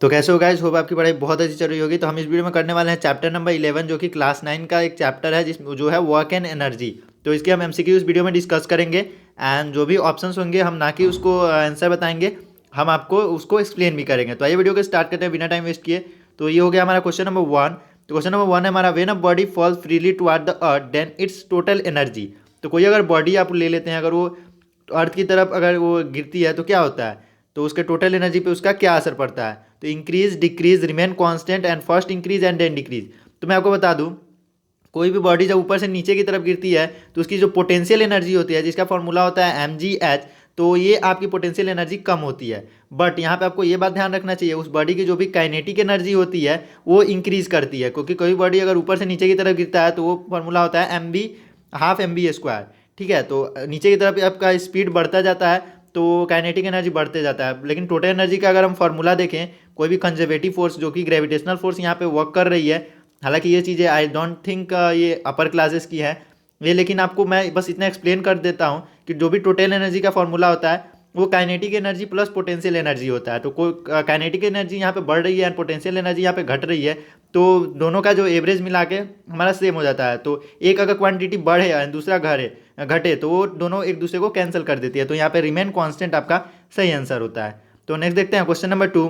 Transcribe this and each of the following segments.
तो कैसे हो गाइस, होप आपकी पढ़ाई बहुत अच्छी चल रही होगी। तो हम इस वीडियो में करने वाले हैं चैप्टर नंबर 11, जो कि क्लास 9 का एक चैप्टर है, जिसमें जो है वर्क एंड एनर्जी। तो इसके हम एमसीक्यू इस वीडियो में डिस्कस करेंगे। एंड जो भी ऑप्शंस होंगे, हम ना कि उसको आंसर बताएंगे, हम आपको उसको एक्सप्लेन भी करेंगे। तो आइए वीडियो को स्टार्ट करते हैं बिना टाइम वेस्ट किए। तो ये हो गया हमारा क्वेश्चन नंबर 1। तो क्वेश्चन नंबर 1 है हमारा, when a body falls freely toward the earth then its total energy. तो कोई अगर बॉडी आप ले लेते हैं, अगर वो अर्थ की तरफ अगर वो गिरती है तो क्या होता है, तो उसके टोटल एनर्जी पे उसका क्या असर पड़ता है। तो increase, decrease, remain constant and first increase and then decrease. तो मैं आपको बता दूं, कोई भी बॉडी जब ऊपर से नीचे की तरफ गिरती है तो उसकी जो पोटेंशियल एनर्जी होती है, जिसका फॉर्मूला होता है mgh, तो ये आपकी पोटेंशियल एनर्जी कम होती है। बट यहाँ पे आपको ये बात ध्यान रखना चाहिए, उस बॉडी की जो भी काइनेटिक एनर्जी होती है वो इंक्रीज करती है, क्योंकि कोई बॉडी अगर ऊपर से नीचे की तरफ गिरता है तो वो फॉर्मूला होता है mv हाफ mv²। ठीक है, तो नीचे की तरफ आपका स्पीड बढ़ता जाता है तो काइनेटिक एनर्जी बढ़ते जाता है। लेकिन टोटल एनर्जी का अगर हम फॉर्मूला देखें, कोई भी कंजर्वेटिव फोर्स जो कि ग्रेविटेशनल फोर्स यहाँ पे वर्क कर रही है, हालांकि ये चीज़ें आई डोंट थिंक ये अपर क्लासेस की है ये, लेकिन आपको मैं बस इतना एक्सप्लेन कर देता हूँ कि जो भी टोटल एनर्जी का फॉर्मूला होता है वो kinetic energy plus potential energy होता है। तो कोई काइनेटिक एनर्जी यहाँ पे बढ़ रही है एंड पोटेंशियल एनर्जी यहाँ पे घट रही है, तो दोनों का जो एवरेज मिला के हमारा सेम हो जाता है। तो एक अगर क्वांटिटी बढ़े एंड दूसरा घटे तो वो दोनों एक दूसरे को कैंसिल कर देती है, तो यहाँ पे रिमेन कांस्टेंट आपका सही आंसर होता है। तो नेक्स्ट देखते हैं क्वेश्चन नंबर 2।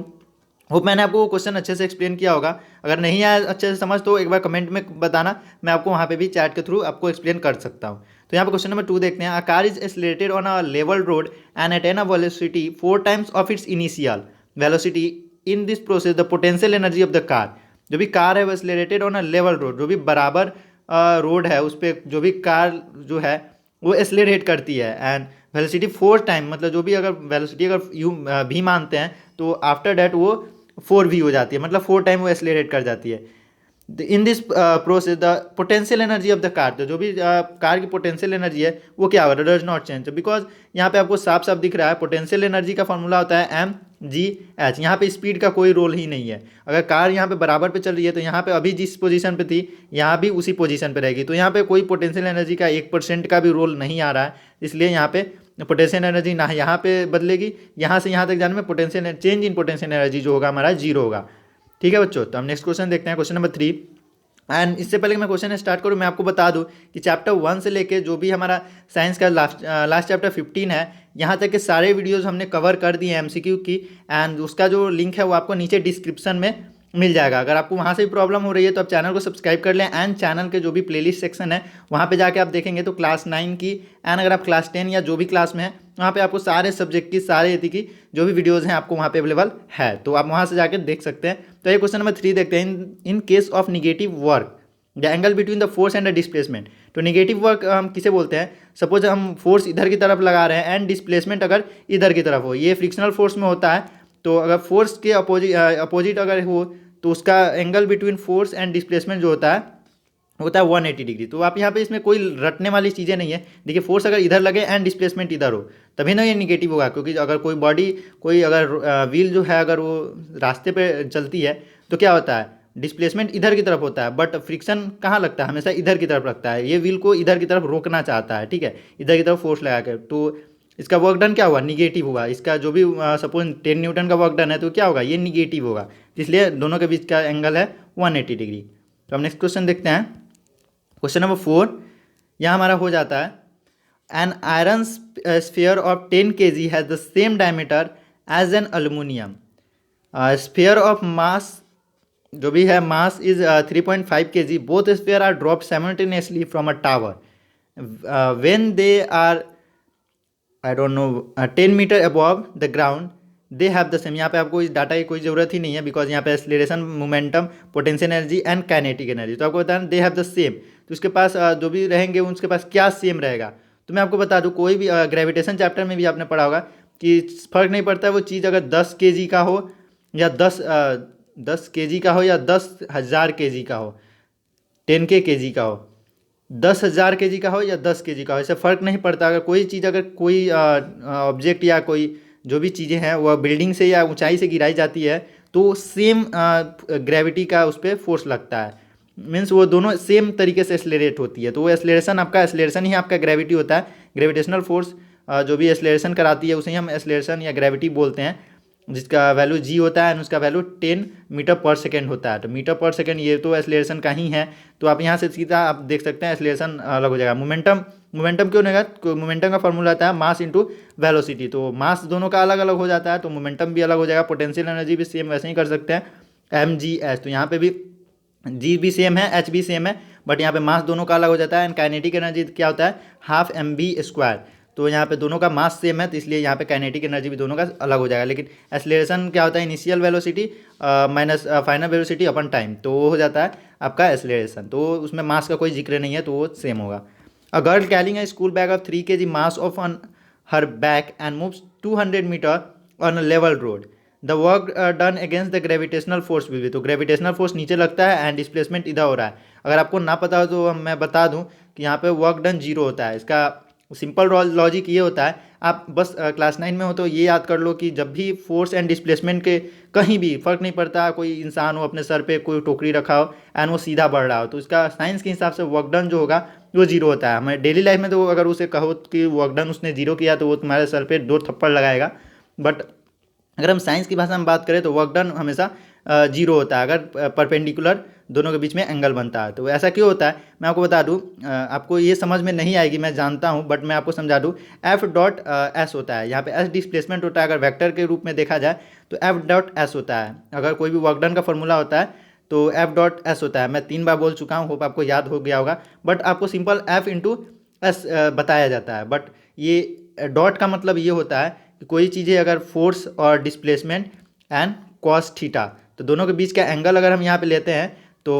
होप मैंने आपको क्वेश्चन अच्छे से एक्सप्लेन किया होगा। अगर नहीं आया अच्छे से समझ तो एक बार कमेंट में बताना, मैं आपको वहाँ पे भी चैट के थ्रू आपको एक्सप्लेन कर सकता हूँ। तो यहाँ पे क्वेश्चन नंबर 2 देखते हैं, a car is accelerated on a level road and attain a velocity 4 times of its initial velocity. In this process the potential energy of the car. जो भी कार है वो accelerated on a level road, जो भी बराबर road है उस पर जो भी कार जो है वो एक्सीलरेट करती है, एंड वेलोसिटी 4 टाइम, मतलब जो भी अगर वेलोसिटी अगर यू भी मानते हैं तो आफ्टर डैट वो 4v हो जाती है, मतलब 4 टाइम वो एक्सेलरेट कर जाती है। In this process the potential energy of the car, तो जो भी कार की पोटेंशियल एनर्जी है वो क्या होगा, डज नॉट चेंज, बिकॉज यहाँ पे आपको साफ साफ दिख रहा है पोटेंशियल एनर्जी का फॉर्मूला होता है mgh। यहाँ पे स्पीड का कोई रोल ही नहीं है। अगर कार यहाँ पे बराबर पे चल रही है तो यहाँ पे अभी जिस पोजीशन पे थी यहाँ भी उसी पोजीशन पे रहेगी, तो यहाँ पे कोई पोटेंशियल एनर्जी का 1% का भी रोल नहीं आ रहा है। इसलिए यहाँ पे पोटेंशियल एनर्जी ना यहाँ पे बदलेगी, यहाँ से यहाँ तक जाने में potential change in potential energy जो होगा हमारा 0 होगा। ठीक है बच्चों, तो हम नेक्स्ट क्वेश्चन देखते हैं, क्वेश्चन नंबर 3। एंड इससे पहले कि मैं क्वेश्चन स्टार्ट करूँ, मैं आपको बता दूं कि चैप्टर 1 से लेके जो भी हमारा साइंस का लास्ट चैप्टर 15 है, यहाँ तक के सारे वीडियोस हमने कवर कर दिए हैं एमसीक्यू की। एंड उसका जो लिंक है वो आपको नीचे डिस्क्रिप्शन में मिल जाएगा। अगर आपको वहाँ से भी प्रॉब्लम हो रही है तो आप चैनल को सब्सक्राइब कर लें, एंड चैनल के जो भी प्लेलिस्ट सेक्शन है वहाँ पे जाके आप देखेंगे तो क्लास 9 की, एंड अगर आप क्लास 10 या जो भी क्लास में है वहाँ पे आपको सारे सब्जेक्ट की, सारे यति की जो भी वीडियोज़ हैं आपको वहाँ पे अवेलेबल है, तो आप वहाँ से जाकर देख सकते हैं। तो ये क्वेश्चन नंबर 3 देखते हैं, in case of negative work the angle between the force and the displacement. तो निगेटिव वर्क हम किसे बोलते हैं, सपोज हम फोर्स इधर की तरफ लगा रहे हैं एंड डिस्प्लेसमेंट अगर इधर की तरफ हो, ये फ्रिक्शनल फोर्स में होता है। तो अगर फोर्स के अपोजिट अगर हो तो उसका angle between force and displacement जो होता है 180 डिग्री। तो आप यहाँ पे इसमें कोई रटने वाली चीज़ें नहीं है। देखिए, फोर्स अगर इधर लगे एंड डिस्प्लेसमेंट इधर हो तभी ना ये निगेटिव होगा, क्योंकि अगर कोई बॉडी, कोई अगर व्हील जो है अगर वो रास्ते पे चलती है तो क्या होता है, डिस्प्लेसमेंट इधर की तरफ होता है, बट फ्रिक्शन कहाँ लगता है, हमेशा इधर की तरफ लगता है। ये व्हील को इधर की तरफ रोकना चाहता है, ठीक है, इधर की तरफ फोर्स लगा कर, तो इसका वर्क डन क्या हुआ, निगेटिव हुआ। इसका जो भी सपोज 10 न्यूटन का वर्क डन है तो क्या होगा, ये निगेटिव होगा, इसलिए दोनों के बीच का एंगल है 180 डिग्री। तो हम नेक्स्ट क्वेश्चन देखते हैं, क्वेश्चन नंबर 4। यहाँ हमारा हो जाता है, an iron sphere of 10 kg has the same diameter as an aluminium sphere of mass, जो भी है mass is 3.5 kg। Both sphere are drop simultaneously from a tower when they are I don't know 10 metre above the ground they have the same. यहाँ पे आपको इस data की कोई ज़रूरत ही नहीं है, बिकॉज यहाँ पे acceleration, momentum, potential energy and kinetic energy, तो आपको बताना दे हैव द सेम। तो उसके पास जो भी रहेंगे उनके पास क्या सेम रहेगा। तो मैं आपको बता दूँ, कोई भी ग्रेविटेशन चैप्टर में भी आपने पढ़ा होगा कि फ़र्क नहीं पड़ता है वो चीज़ अगर 10 kg का हो या 10 kg का हो या 10,000 kg का हो, 10K kg का हो, 10,000 kg का हो या 10 kg का हो, इससे फ़र्क नहीं पड़ता। अगर कोई चीज़, अगर कोई ऑब्जेक्ट या कोई जो भी चीज़ें हैं वह बिल्डिंग से या ऊंचाई से गिराई जाती है तो सेम ग्रेविटी का उस पर फोर्स लगता है, मीन्स वो दोनों सेम तरीके से एक्सेलरेट होती है। तो वो एक्सेलरेशन ही आपका ग्रेविटी होता है। ग्रेविटेशनल फोर्स जो भी एक्सेलरेशन कराती है उसे ही हम एक्सेलरेशन या ग्रेविटी बोलते हैं। जिसका वैल्यू जी होता है एंड उसका वैल्यू 10 मीटर पर सेकेंड होता है। तो मीटर पर सेकेंड ये तो एक्सेलरेशन का ही है, तो आप यहाँ से सीधा आप देख सकते हैं एक्सेलरेशन अलग हो जाएगा। मोमेंटम क्यों नहीं होगा? मोमेंटम का फॉर्मूला आता है मास इंटू वेलोसिटी, तो मास दोनों का अलग अलग हो जाता है, तो मोमेंटम भी अलग हो जाएगा। पोटेंशियल एनर्जी भी सेम वैसे ही कर सकते हैं, mgh, तो यहाँ पे भी जी भी सेम है, एच भी सेम है, बट यहाँ पे मास दोनों का अलग हो जाता है। एंड काइनेटिक एनर्जी क्या होता है? Half mv²। तो यहाँ पे दोनों का मास सेम है, तो इसलिए यहाँ पे काइनेटिक एनर्जी भी दोनों का अलग हो जाएगा। लेकिन एक्सेलरेशन क्या होता है? Initial velocity minus final velocity upon time, तो वो हो जाता है आपका एक्सेलरेशन। तो उसमें मास का कोई जिक्र नहीं है, तो वो सेम होगा। A girl carrying a school bag of 3 kg mass of on her back and moves 200 metre on a level road, the work done against the gravitational force will be. तो ग्रेविटेशनल फोर्स नीचे लगता है and displacement इधर हो रहा है। अगर आपको ना पता हो तो मैं बता दूं कि यहाँ पे वर्क डन जीरो होता है। इसका सिंपल लॉजिक ये होता है, आप बस क्लास 9 में हो तो ये याद कर लो कि जब भी फोर्स एंड डिस्प्लेसमेंट के कहीं भी फर्क नहीं पड़ता, कोई इंसान हो अपने सर पे कोई टोकरी रखा हो एंड वो सीधा बढ़ रहा हो, तो इसका साइंस के हिसाब से वर्क डन जो होगा वो जीरो होता है। हमारे डेली लाइफ में तो अगर उसे कहो कि वर्क डन उसने जीरो किया तो वो तुम्हारे सर पे 2 थप्पड़ लगाएगा, बट अगर हम साइंस की भाषा में बात करें तो वर्क डन हमेशा जीरो होता है अगर परपेंडिकुलर दोनों के बीच में एंगल बनता है। तो ऐसा क्यों होता है मैं आपको बता दूं, आपको ये समझ में नहीं आएगी मैं जानता हूं, बट मैं आपको समझा दूं। एफ डॉट एस होता है, यहाँ पे एस डिस्प्लेसमेंट होता है। अगर वेक्टर के रूप में देखा जाए तो एफ डॉट एस होता है। अगर कोई भी वर्क डन का फॉर्मूला होता है तो एफ डॉट एस होता है। मैं 3 बार बोल चुका हूँ, होप आपको याद हो गया होगा, बट आपको सिंपल एफ इंटू एस बताया जाता है। बट ये डॉट का मतलब ये होता है कि कोई चीज़ें अगर फोर्स और डिस्प्लेसमेंट एंड कॉस थीटा, तो दोनों के बीच का एंगल अगर हम यहाँ पे लेते हैं तो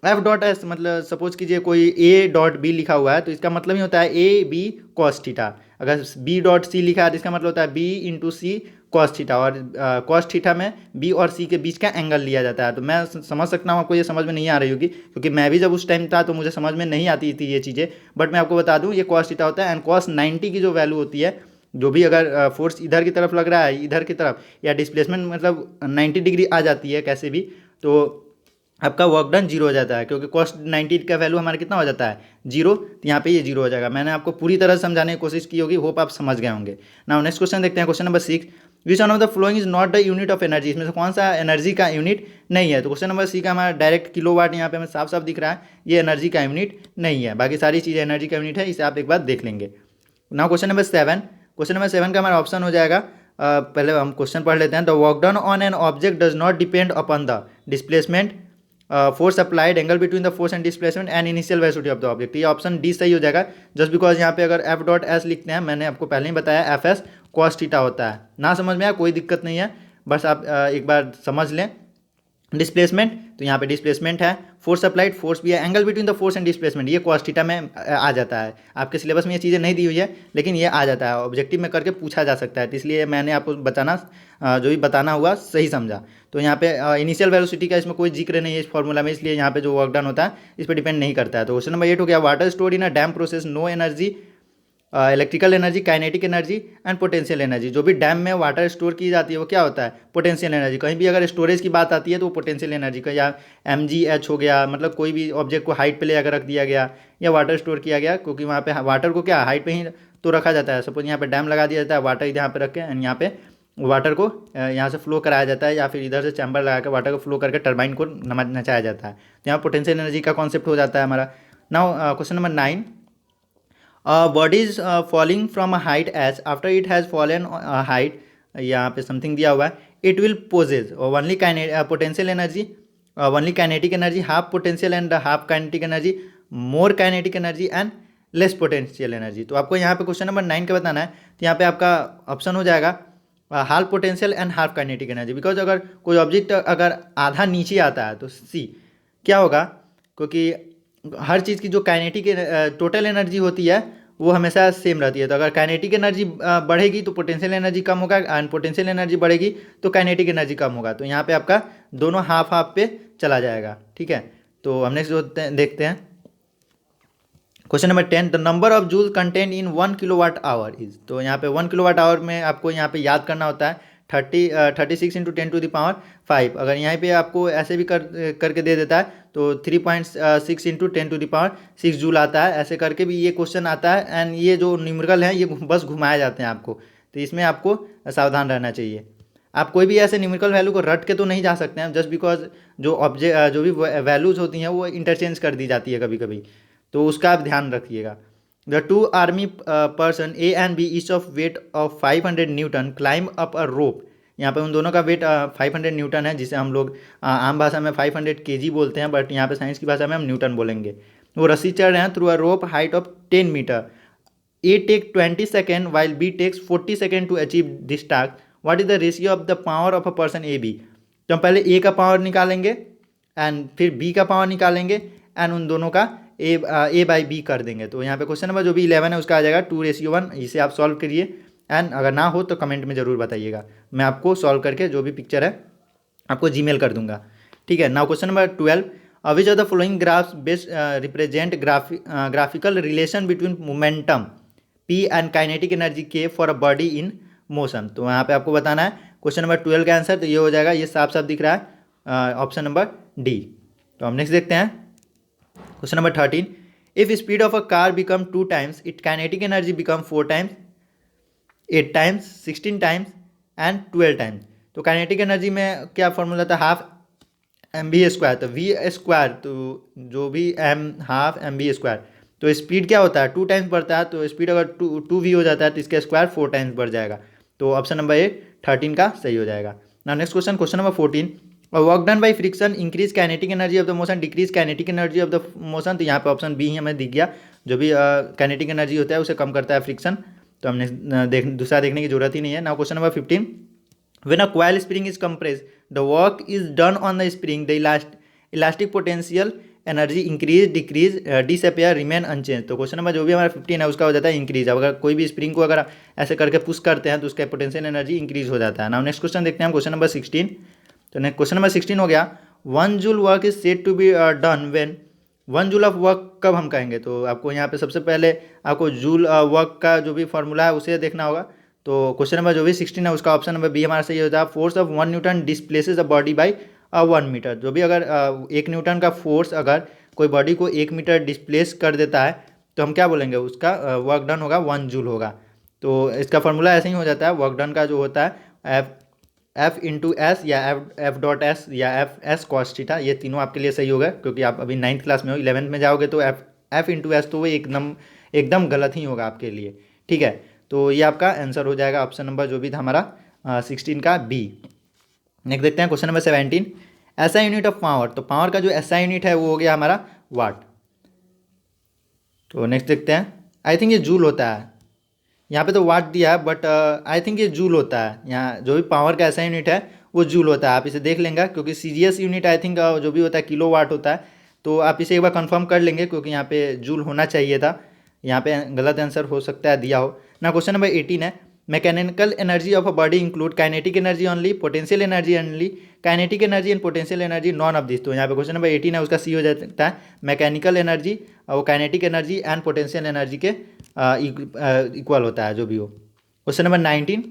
एफ डॉट एस, मतलब सपोज कीजिए कोई ए डॉट बी लिखा हुआ है तो इसका मतलब ही होता है ए बी कॉस थीटा। अगर बी डॉट सी लिखा है तो इसका मतलब होता है बी इंटू सी कॉस थीटा, और कॉस थीटा में बी और सी के बीच का एंगल लिया जाता है। तो मैं समझ सकता हूँ आपको ये समझ में नहीं आ रही होगी, क्योंकि मैं भी जब उस टाइम था तो मुझे समझ में नहीं आती थी ये चीज़ें, बट मैं आपको बता दूँ ये कॉस थीटा होता है। एंड कॉस 90 की जो वैल्यू होती है, जो भी अगर फोर्स इधर की तरफ लग रहा है इधर की तरफ, या डिस्प्लेसमेंट मतलब 90 डिग्री आ जाती है कैसे भी, तो आपका वर्क डन जीरो हो जाता है, क्योंकि कॉस्ट 90 का वैल्यू हमारा कितना हो जाता है? जीरो। तो यहाँ पे ये जीरो हो जाएगा। मैंने आपको पूरी तरह समझाने की कोशिश की होगी, होप आप समझ गए होंगे। नाउ नेक्स्ट क्वेश्चन देखते हैं, question number 6। Which one of the following is not the unit of energy. इसमें से कौन सा एनर्जी का यूनिट नहीं है? तो क्वेश्चन नंबर सी का हमारा डायरेक्ट किलोवाट यहाँ पे हमें साफ साफ दिख रहा है, ये एनर्जी का यूनिट नहीं है। बाकी सारी चीज़ें एनर्जी का यूनिट है, इसे आप एक बार देख लेंगे। Now question number 7। Question number 7 का हमारा ऑप्शन हो जाएगा, पहले हम क्वेश्चन पढ़ लेते हैं। The work done on an object does not depend upon the displacement force applied angle between the force and displacement and initial velocity of the object. ये ऑप्शन डी सही हो जाएगा, जस्ट बिकॉज यहाँ पे अगर एफ डॉट एस लिखते हैं, मैंने आपको पहले ही बताया एफ एस कॉस थीटा होता है। ना समझ में आया कोई दिक्कत नहीं है, बस आप एक बार समझ लें। डिस्प्लेसमेंट, तो यहाँ पे डिस्प्लेसमेंट है, फोर्स अप्लाइड फोर्स भी है, angle between the force and displacement ये कॉस थीटा में आ जाता है। आपके सिलेबस में ये चीज़ें नहीं दी हुई है, लेकिन ये आ जाता है, ऑब्जेक्टिव में करके पूछा जा सकता है, तो इसलिए मैंने आपको बताना जो भी बताना हुआ सही समझा। तो यहाँ पे इनिशियल वेलोसिटी का इसमें कोई जिक्र नहीं है इस फॉर्मूला में, इसलिए यहाँ पे जो वर्क डन होता है इस पर डिपेंड नहीं करता है। तो क्वेश्चन नंबर 8 हो गया, water stored in a dam process no energy, electrical energy, kinetic energy and potential energy. जो भी डैम में वाटर स्टोर की जाती है वो क्या होता है? Potential energy. कहीं भी अगर स्टोरेज की बात आती है तो वो पोटेंशियल एनर्जी का, या mgh हो गया, मतलब कोई भी ऑब्जेक्ट को हाइट पे ले अगर रख दिया गया या वाटर स्टोर किया गया, क्योंकि वहाँ पे वाटर को क्या हाइट पे ही तो रखा जाता है। सपोज यहाँ पे डैम लगा दिया जाता है, वाटर यहाँ पे रख के, एंड यहाँ पे वाटर को यहाँ से फ्लो कराया जाता है, या फिर इधर से चैम्बर लगा के वाटर को फ्लो करके टर्बाइन को नचाया जाता है। तो यहाँ पोटेंशियल एनर्जी का कॉन्सेप्ट हो जाता है हमारा। Now question number 9। Body is falling from a height as after it has fallen height, यहाँ पे समथिंग दिया हुआ है, it will possess only potential energy, only kinetic energy, half potential and half kinetic energy, more kinetic energy and less potential energy. तो आपको यहाँ पे question number 9 का बताना है, तो यहाँ पे आपका ऑप्शन हो जाएगा half potential and half kinetic energy. Because अगर कोई ऑब्जेक्ट अगर आधा नीचे आता है तो सी क्या होगा, क्योंकि हर चीज़ की जो काइनेटिक टोटल एनर्जी होती है वो हमेशा सेम रहती है। तो अगर काइनेटिक एनर्जी बढ़ेगी तो पोटेंशियल एनर्जी कम होगा, एंड पोटेंशियल एनर्जी बढ़ेगी तो काइनेटिक एनर्जी कम होगा। तो यहाँ पे आपका दोनों हाफ हाफ पे चला जाएगा, ठीक है। तो हम नेक्स्ट जो देखते हैं, question number 10। The number of joule content in 1 kilowatt hour is. तो यहाँ पे 1 किलोवाट आवर में आपको यहाँ पे याद करना होता है 36 इंटू 10⁵ अगर यहाँ पे आपको ऐसे भी करके दे देता है तो 3.6 इंटू 10⁶ जूल आता है। ऐसे करके भी ये क्वेश्चन आता है, एंड ये जो न्यूमेरिकल है ये बस घुमाए जाते हैं आपको, तो इसमें आपको सावधान रहना चाहिए। आप कोई भी ऐसे न्यूमेरिकल वैल्यू को रट के तो नहीं जा सकते हैं, जस्ट बिकॉज जो भी वैल्यूज होती हैं वो इंटरचेंज कर दी जाती है कभी कभी, तो उसका आप ध्यान रखिएगा। The two army person A and B each of weight of 500 newton climb up a rope. यहाँ पे उन दोनों का वेट 500 न्यूटन है, जिसे हम लोग आम भाषा में 500 kg बोलते हैं, बट यहाँ पे साइंस की भाषा में हम न्यूटन बोलेंगे। वो रस्सी चढ़ रहे हैं through a rope height of 10 metre. A take 20 second while B takes 40 second to achieve this task. What is the ratio of the power of a person A B. तो हम पहले ए का पावर निकालेंगे एंड फिर B का power निकालेंगे and उन दोनों का ए बाई बी कर देंगे। तो यहाँ पे क्वेश्चन नंबर जो भी 11 है उसका आ जाएगा 2:1। इसे आप सॉल्व करिए एंड अगर ना हो तो कमेंट में ज़रूर बताइएगा, मैं आपको सॉल्व करके जो भी पिक्चर है आपको जीमेल कर दूंगा। ठीक है, now question number 12। Which of the following graphs best represent graphical relation between momentum P and kinetic energy K for a body in motion. तो यहाँ पे आपको बताना है क्वेश्चन नंबर 12 का आंसर, तो ये हो जाएगा, ये साफ साफ दिख रहा है ऑप्शन नंबर डी। तो हम नेक्स्ट देखते हैं question number 13। If speed of a car become 2 times it kinetic energy become 4 times, 8 times, 16 times and 12 times। तो काइनेटिक एनर्जी में क्या फॉर्मूला था, हाफ mv², तो v², तो जो भी m हाफ mv²। तो स्पीड क्या होता है 2 times बढ़ता है, तो स्पीड अगर 2v हो जाता है तो इसका स्क्वायर 4 times बढ़ जाएगा। तो ऑप्शन नंबर ए 13 का सही हो जाएगा। ना next question, question number 14। Work done by friction increase kinetic energy of the motion decrease kinetic energy of the motion. तो यहाँ पे ऑप्शन बी ही हमें दिख गया, जो भी काइनेटिक एनर्जी होता है उसे कम करता है फ्रिक्शन, तो हमने दूसरा देखने की जरूरत ही नहीं है। Now question number 15। When a coil spring is compressed the work is done on the spring the elastic potential energy increase decrease disappear remain unchange. तो क्वेश्चन नंबर जो भी हमारा 15 है उसका हो जाता है इंक्रीज। अगर कोई भी स्प्रिंग को अगर ऐसे करके पुश करते हैं तो उसका पोटेंशियल एनर्जी इंक्रीज हो जाता है। नाउ नेक्स्ट क्वेश्चन देखते हैं क्वेश्चन नंबर 16। तो नेक्स्ट क्वेश्चन नंबर 16 हो गया, 1 joule work is said to be done when 1 joule of work कब हम कहेंगे। तो आपको यहाँ पे सबसे पहले आपको जूल वर्क का जो भी फॉर्मूला है उसे देखना होगा। तो क्वेश्चन नंबर जो भी 16 है उसका ऑप्शन नंबर बी हमारा सही हो जाएगा, force of 1 newton displaces a body by 1 metre. जो भी अगर 1 न्यूटन का फोर्स अगर कोई बॉडी को 1 मीटर डिस्प्लेस कर देता है तो हम क्या बोलेंगे, उसका वर्क डन होगा 1 जूल होगा। तो इसका फॉर्मूला ऐसे ही हो जाता है, वर्क डन का जो होता है एफ इंटू एस या एफ डॉट एस या एफ एस कॉस थीटा, ये तीनों आपके लिए सही होगा क्योंकि आप अभी 9th क्लास में हो। 11th में जाओगे तो एफ इंटू एस तो वो एकदम गलत ही होगा आपके लिए। ठीक है, तो ये आपका आंसर हो जाएगा ऑप्शन नंबर जो भी था हमारा 16 का बी। नेक्स्ट देखते हैं क्वेश्चन नंबर 17। ऐसा यूनिट ऑफ पावर, तो पावर का जो ऐसा यूनिट है वो हो गया हमारा वाट। तो नेक्स्ट देखते हैं, आई थिंक ये जूल होता है, यहाँ पे तो वाट दिया है बट आई थिंक ये जूल होता है। यहाँ जो भी पावर का ऐसा यूनिट है वो जूल होता है, आप इसे देख लेंगे क्योंकि सीजीएस यूनिट आई थिंक जो भी होता है किलो वाट होता है। तो आप इसे एक बार कंफर्म कर लेंगे क्योंकि यहाँ पे जूल होना चाहिए था, यहाँ पे गलत आंसर हो सकता है दिया हो ना। क्वेश्चन नंबर 18 है, mechanical energy of a body include kinetic energy only, potential energy only, kinetic energy and potential energy none of this. तो यहाँ पे क्वेश्चन नंबर 18 है उसका सी हो जाता है, मैकेनिकल एनर्जी और kinetic energy and potential energy के इक्वल होता है जो भी हो। Question number 19,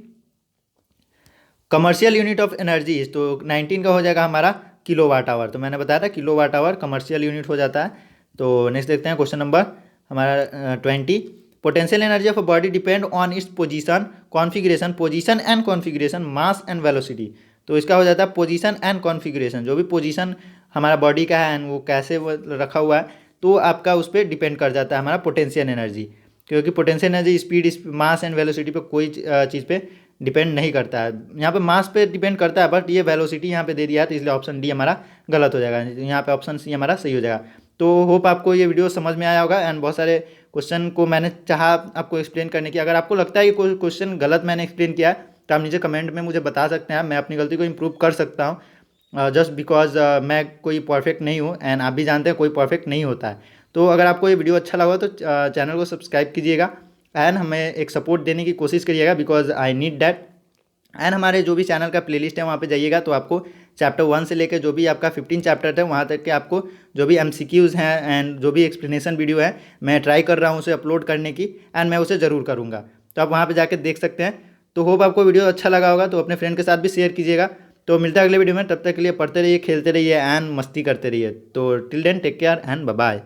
commercial unit of energy. तो 19 का हो जाएगा हमारा किलो वाट आवर, तो मैंने बताया था kilowatt hour commercial unit हो जाता है। तो नेक्स्ट देखते हैं क्वेश्चन नंबर हमारा 20, potential energy of a body depend on its position and configuration mass and velocity. तो इसका हो जाता है पोजीशन एंड कॉन्फिगरेशन, जो भी पोजीशन हमारा बॉडी का है एंड वो कैसे रखा हुआ है तो आपका उस पर डिपेंड कर जाता है हमारा पोटेंशियल एनर्जी, क्योंकि potential energy speed mass and velocity पे कोई चीज़ पे डिपेंड नहीं करता है। यहाँ पे मास पे डिपेंड करता है बट ये वेलोसिटी यहाँ पे दे दिया है, तो इसलिए ऑप्शन डी हमारा गलत हो जाएगा, यहाँ पे ऑप्शन सी हमारा सही हो जाएगा। तो होप आपको ये वीडियो समझ में आया होगा एंड बहुत सारे क्वेश्चन को मैंने चाहा आपको एक्सप्लेन करने की। अगर आपको लगता है कि कोई क्वेश्चन गलत मैंने एक्सप्लेन किया है तो आप नीचे कमेंट में मुझे बता सकते हैं, मैं अपनी गलती को इम्प्रूव कर सकता हूँ, जस्ट बिकॉज मैं कोई परफेक्ट नहीं हूँ एंड आप भी जानते हैं कोई परफेक्ट नहीं होता है। तो अगर आपको ये वीडियो अच्छा लगा तो चैनल को सब्सक्राइब कीजिएगा एंड हमें एक सपोर्ट देने की कोशिश करिएगा because I need that. And हमारे जो भी चैनल का प्लेलिस्ट है वहाँ पे जाइएगा तो आपको चैप्टर 1 से लेकर जो भी आपका 15 चैप्टर है वहाँ तक के आपको जो भी MCQs हैं एंड जो भी एक्सप्लेनेशन वीडियो है मैं ट्राई कर रहा हूँ उसे अपलोड करने की एंड मैं उसे ज़रूर करूँगा, तो आप वहाँ पे जाकर देख सकते हैं। तो होप आपको वीडियो अच्छा लगा होगा, तो अपने फ्रेंड के साथ भी शेयर कीजिएगा। तो मिलता है अगले वीडियो में, तब तक के लिए पढ़ते रहिए, खेलते रहिए एंड मस्ती करते रहिए। तो till then take care and bye bye.